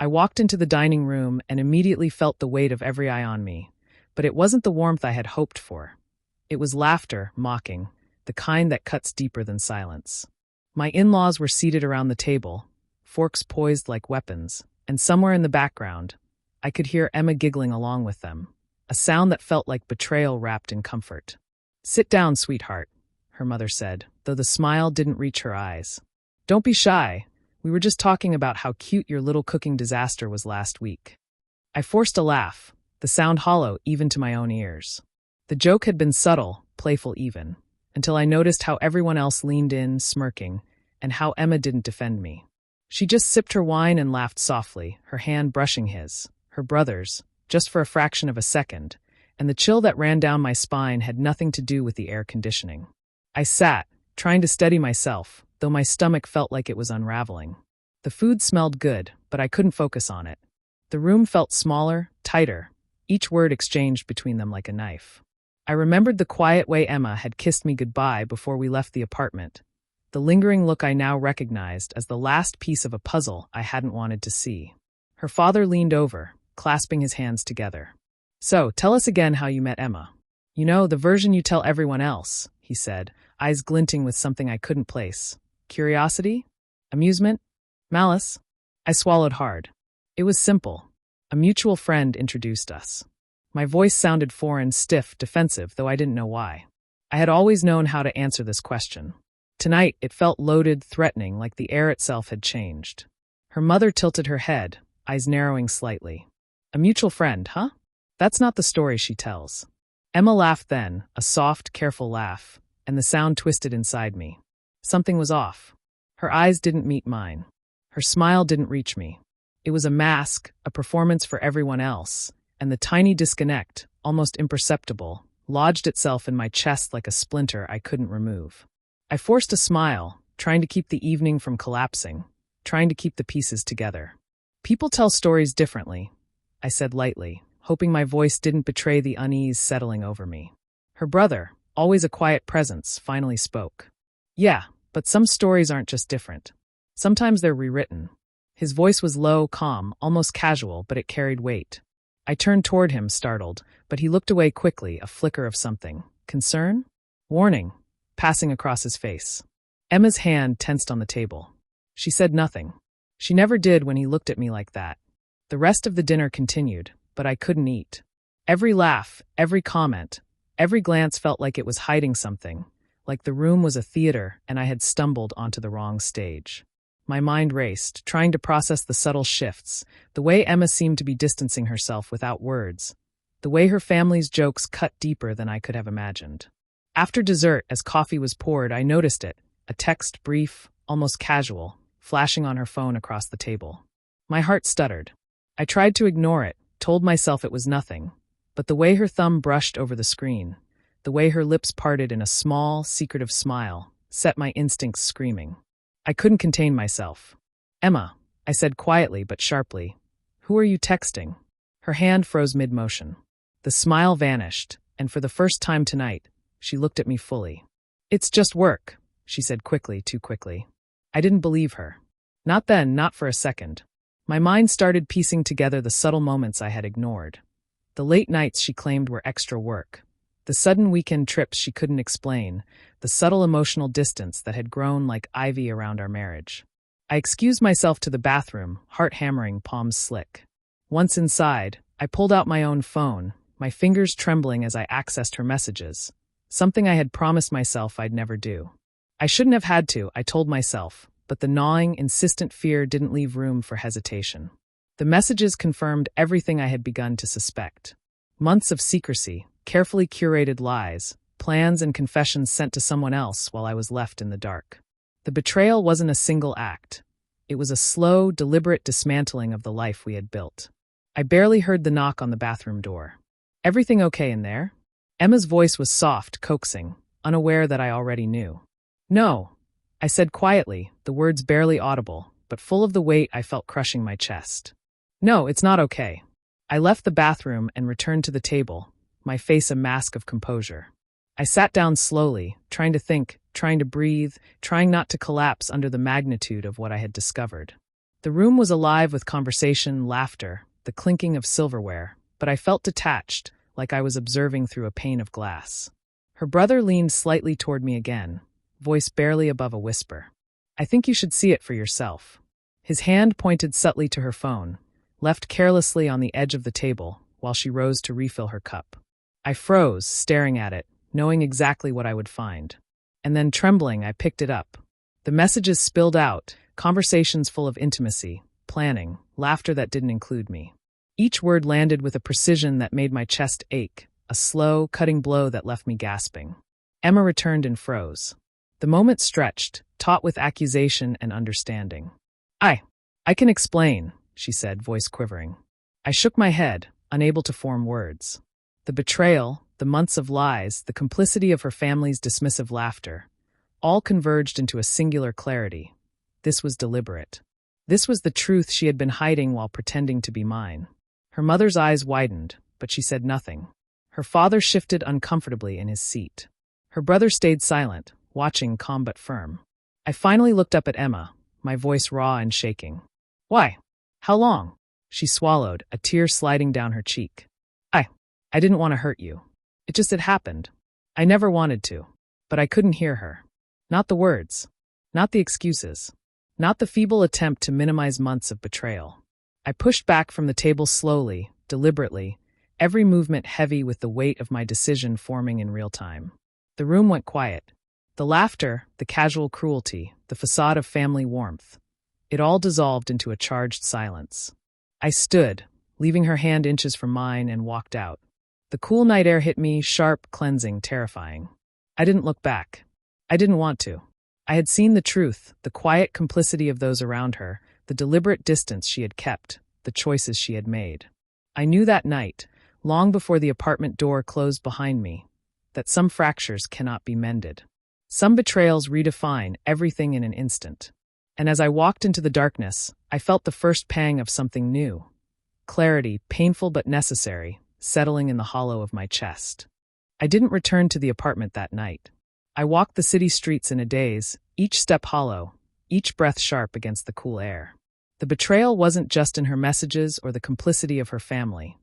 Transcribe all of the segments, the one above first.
I walked into the dining room and immediately felt the weight of every eye on me. But it wasn't the warmth I had hoped for. It was laughter, mocking, the kind that cuts deeper than silence. My in-laws were seated around the table, forks poised like weapons, and somewhere in the background, I could hear Emma giggling along with them, a sound that felt like betrayal wrapped in comfort. "Sit down, sweetheart," her mother said, though the smile didn't reach her eyes. "Don't be shy. We were just talking about how cute your little cooking disaster was last week." I forced a laugh, the sound hollow even to my own ears. The joke had been subtle, playful even, until I noticed how everyone else leaned in, smirking, and how Emma didn't defend me. She just sipped her wine and laughed softly, her hand brushing his, her brother's, just for a fraction of a second, and the chill that ran down my spine had nothing to do with the air conditioning. I sat, trying to steady myself, though my stomach felt like it was unraveling. The food smelled good, but I couldn't focus on it. The room felt smaller, tighter, each word exchanged between them like a knife. I remembered the quiet way Emma had kissed me goodbye before we left the apartment, the lingering look I now recognized as the last piece of a puzzle I hadn't wanted to see. Her father leaned over, clasping his hands together. "So, tell us again how you met Emma. You know, the version you tell everyone else," he said, eyes glinting with something I couldn't place. Curiosity? Amusement? Malice? I swallowed hard. It was simple. A mutual friend introduced us. My voice sounded foreign, stiff, defensive, though I didn't know why. I had always known how to answer this question. Tonight, it felt loaded, threatening, like the air itself had changed. Her mother tilted her head, eyes narrowing slightly. "A mutual friend, huh? That's not the story she tells." Emma laughed then, a soft, careful laugh, and the sound twisted inside me. Something was off. Her eyes didn't meet mine. Her smile didn't reach me. It was a mask, a performance for everyone else, and the tiny disconnect, almost imperceptible, lodged itself in my chest like a splinter I couldn't remove. I forced a smile, trying to keep the evening from collapsing, trying to keep the pieces together. "People tell stories differently," I said lightly, hoping my voice didn't betray the unease settling over me. Her brother, always a quiet presence, finally spoke. "Yeah, but some stories aren't just different. Sometimes they're rewritten." His voice was low, calm, almost casual, but it carried weight. I turned toward him, startled, but he looked away quickly, a flicker of something. Concern? Warning, passing across his face. Emma's hand tensed on the table. She said nothing. She never did when he looked at me like that. The rest of the dinner continued, but I couldn't eat. Every laugh, every comment, every glance felt like it was hiding something, like the room was a theater and I had stumbled onto the wrong stage. My mind raced, trying to process the subtle shifts, the way Emma seemed to be distancing herself without words, the way her family's jokes cut deeper than I could have imagined. After dessert, as coffee was poured, I noticed it, a text brief, almost casual, flashing on her phone across the table. My heart stuttered. I tried to ignore it, told myself it was nothing, but the way her thumb brushed over the screen, the way her lips parted in a small, secretive smile, set my instincts screaming. I couldn't contain myself. "Emma," I said quietly but sharply, "who are you texting?" Her hand froze mid-motion. The smile vanished, and for the first time tonight, she looked at me fully. "It's just work," she said quickly, too quickly. I didn't believe her. Not then, not for a second. My mind started piecing together the subtle moments I had ignored. The late nights she claimed were extra work. The sudden weekend trips she couldn't explain, the subtle emotional distance that had grown like ivy around our marriage. I excused myself to the bathroom, heart hammering, palms slick. Once inside, I pulled out my own phone, my fingers trembling as I accessed her messages, something I had promised myself I'd never do. I shouldn't have had to, I told myself, but the gnawing, insistent fear didn't leave room for hesitation. The messages confirmed everything I had begun to suspect. Months of secrecy, carefully curated lies, plans and confessions sent to someone else while I was left in the dark. The betrayal wasn't a single act. It was a slow, deliberate dismantling of the life we had built. I barely heard the knock on the bathroom door. "Everything okay in there?" Emma's voice was soft, coaxing, unaware that I already knew. "No," I said quietly, the words barely audible, but full of the weight I felt crushing my chest. "No, it's not okay." I left the bathroom and returned to the table, my face a mask of composure. I sat down slowly, trying to think, trying to breathe, trying not to collapse under the magnitude of what I had discovered. The room was alive with conversation, laughter, the clinking of silverware, but I felt detached, like I was observing through a pane of glass. Her brother leaned slightly toward me again, voice barely above a whisper. I think you should see it for yourself. His hand pointed subtly to her phone, left carelessly on the edge of the table, while she rose to refill her cup. I froze, staring at it, knowing exactly what I would find. And then, trembling, I picked it up. The messages spilled out, conversations full of intimacy, planning, laughter that didn't include me. Each word landed with a precision that made my chest ache, a slow, cutting blow that left me gasping. Emma returned and froze. The moment stretched, taut with accusation and understanding. I can explain, she said, voice quivering. I shook my head, unable to form words. The betrayal, the months of lies, the complicity of her family's dismissive laughter, all converged into a singular clarity. This was deliberate. This was the truth she had been hiding while pretending to be mine. Her mother's eyes widened, but she said nothing. Her father shifted uncomfortably in his seat. Her brother stayed silent, watching, calm but firm. I finally looked up at Emma, my voice raw and shaking. Why? How long? She swallowed, a tear sliding down her cheek. I didn't want to hurt you. It just had happened. I never wanted to. But I couldn't hear her. Not the words. Not the excuses. Not the feeble attempt to minimize months of betrayal. I pushed back from the table slowly, deliberately, every movement heavy with the weight of my decision forming in real time. The room went quiet. The laughter, the casual cruelty, the facade of family warmth. It all dissolved into a charged silence. I stood, leaving her hand inches from mine, and walked out. The cool night air hit me, sharp, cleansing, terrifying. I didn't look back. I didn't want to. I had seen the truth, the quiet complicity of those around her, the deliberate distance she had kept, the choices she had made. I knew that night, long before the apartment door closed behind me, that some fractures cannot be mended. Some betrayals redefine everything in an instant. And as I walked into the darkness, I felt the first pang of something new. Clarity, painful but necessary, settling in the hollow of my chest. I didn't return to the apartment that night. I walked the city streets in a daze, each step hollow, each breath sharp against the cool air. The betrayal wasn't just in her messages or the complicity of her family.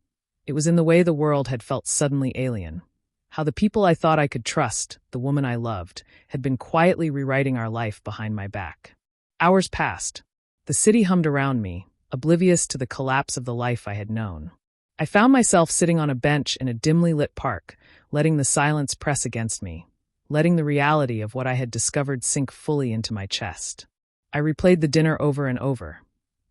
It was in the way the world had felt suddenly alien. How the people I thought I could trust, the woman I loved, had been quietly rewriting our life behind my back. Hours passed. The city hummed around me, oblivious to the collapse of the life I had known. I found myself sitting on a bench in a dimly lit park, letting the silence press against me, letting the reality of what I had discovered sink fully into my chest. I replayed the dinner over and over.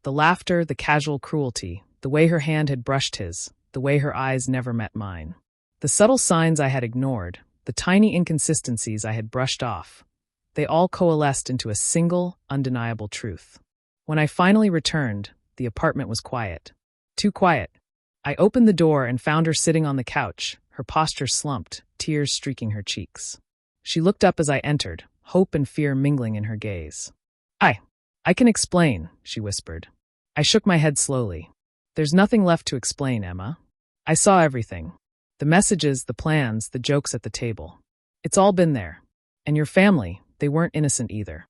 The laughter, the casual cruelty, the way her hand had brushed his, the way her eyes never met mine. The subtle signs I had ignored, the tiny inconsistencies I had brushed off, they all coalesced into a single, undeniable truth. When I finally returned, the apartment was quiet. Too quiet. I opened the door and found her sitting on the couch, her posture slumped, tears streaking her cheeks. She looked up as I entered, hope and fear mingling in her gaze. I can explain, she whispered. I shook my head slowly. There's nothing left to explain, Emma. I saw everything. The messages, the plans, the jokes at the table. It's all been there. And your family, they weren't innocent either.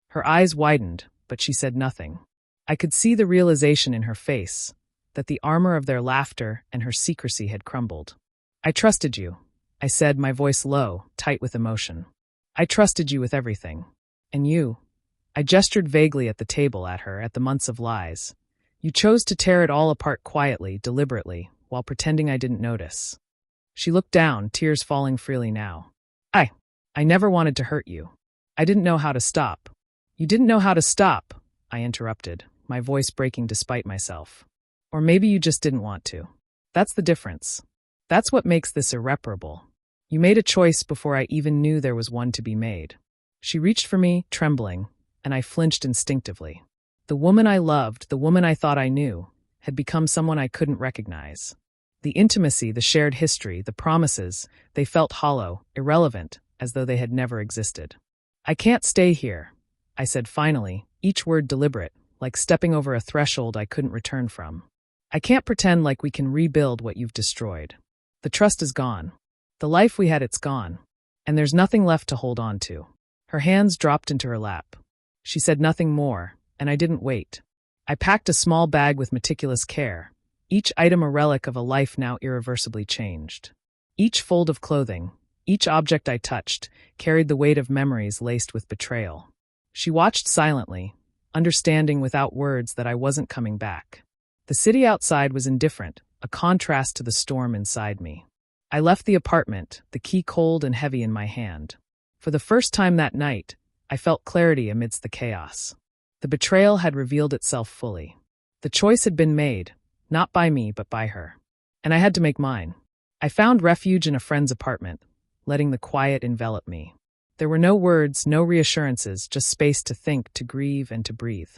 Her eyes widened, but she said nothing. I could see the realization in her face, that the armor of their laughter and her secrecy had crumbled. I trusted you, I said, my voice low, tight with emotion. I trusted you with everything. And you? I gestured vaguely at the table at her, at the months of lies. You chose to tear it all apart quietly, deliberately, while pretending I didn't notice. She looked down, tears falling freely now. I never wanted to hurt you. I didn't know how to stop. You didn't know how to stop, I interrupted, my voice breaking despite myself. Or maybe you just didn't want to. That's the difference. That's what makes this irreparable. You made a choice before I even knew there was one to be made. She reached for me, trembling, and I flinched instinctively. The woman I loved, the woman I thought I knew, had become someone I couldn't recognize. The intimacy, the shared history, the promises, they felt hollow, irrelevant, as though they had never existed. I can't stay here, I said finally, each word deliberate, like stepping over a threshold I couldn't return from. I can't pretend like we can rebuild what you've destroyed. The trust is gone. The life we had, it's gone. And there's nothing left to hold on to. Her hands dropped into her lap. She said nothing more, and I didn't wait. I packed a small bag with meticulous care, each item a relic of a life now irreversibly changed. Each fold of clothing, each object I touched, carried the weight of memories laced with betrayal. She watched silently, understanding without words that I wasn't coming back. The city outside was indifferent, a contrast to the storm inside me. I left the apartment, the key cold and heavy in my hand. For the first time that night, I felt clarity amidst the chaos. The betrayal had revealed itself fully. The choice had been made, not by me but by her. And I had to make mine. I found refuge in a friend's apartment, letting the quiet envelop me. There were no words, no reassurances, just space to think, to grieve, and to breathe.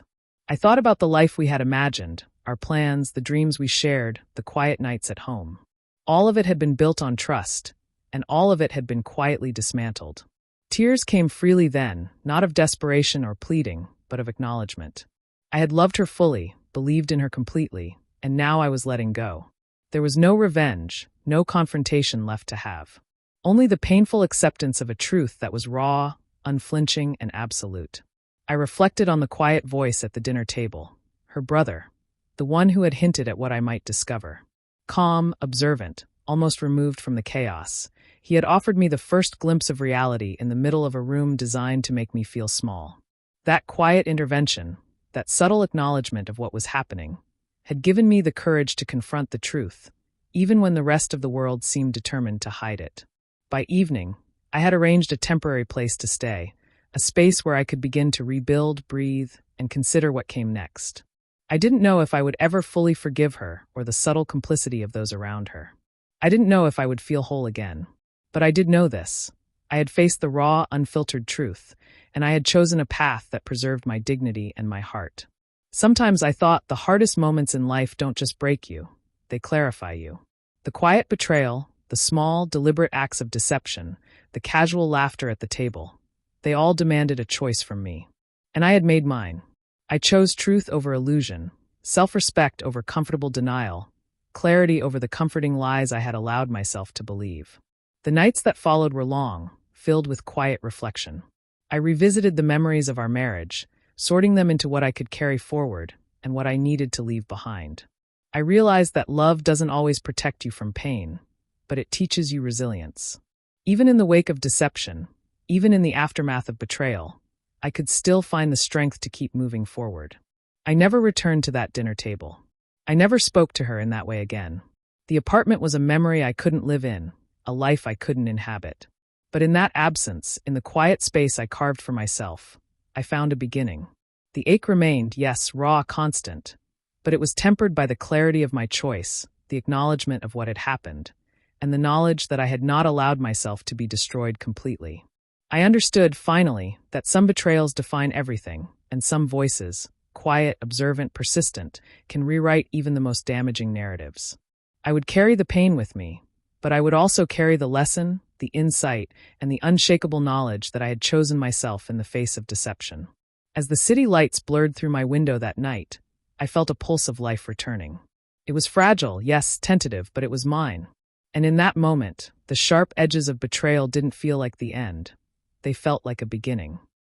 I thought about the life we had imagined, our plans, the dreams we shared, the quiet nights at home. All of it had been built on trust, and all of it had been quietly dismantled. Tears came freely then, not of desperation or pleading, but of acknowledgement. I had loved her fully, believed in her completely, and now I was letting go. There was no revenge, no confrontation left to have. Only the painful acceptance of a truth that was raw, unflinching, and absolute. I reflected on the quiet voice at the dinner table, her brother, the one who had hinted at what I might discover. Calm, observant, almost removed from the chaos, he had offered me the first glimpse of reality in the middle of a room designed to make me feel small. That quiet intervention, that subtle acknowledgement of what was happening, had given me the courage to confront the truth, even when the rest of the world seemed determined to hide it. By evening, I had arranged a temporary place to stay, a space where I could begin to rebuild, breathe, and consider what came next. I didn't know if I would ever fully forgive her or the subtle complicity of those around her. I didn't know if I would feel whole again. But I did know this. I had faced the raw, unfiltered truth, and I had chosen a path that preserved my dignity and my heart. Sometimes I thought the hardest moments in life don't just break you, they clarify you. The quiet betrayal, the small, deliberate acts of deception, the casual laughter at the table, they all demanded a choice from me. And I had made mine. I chose truth over illusion, self-respect over comfortable denial, clarity over the comforting lies I had allowed myself to believe. The nights that followed were long, filled with quiet reflection. I revisited the memories of our marriage, sorting them into what I could carry forward and what I needed to leave behind. I realized that love doesn't always protect you from pain, but it teaches you resilience. Even in the wake of deception, even in the aftermath of betrayal, I could still find the strength to keep moving forward. I never returned to that dinner table. I never spoke to her in that way again. The apartment was a memory I couldn't live in, a life I couldn't inhabit. But in that absence, in the quiet space I carved for myself, I found a beginning. The ache remained, yes, raw, constant, but it was tempered by the clarity of my choice, the acknowledgement of what had happened, and the knowledge that I had not allowed myself to be destroyed completely. I understood, finally, that some betrayals define everything, and some voices, quiet, observant, persistent, can rewrite even the most damaging narratives. I would carry the pain with me, but I would also carry the lesson, the insight, and the unshakable knowledge that I had chosen myself in the face of deception. As the city lights blurred through my window that night, I felt a pulse of life returning. It was fragile, yes, tentative, but it was mine. And in that moment, the sharp edges of betrayal didn't feel like the end. They felt like a beginning.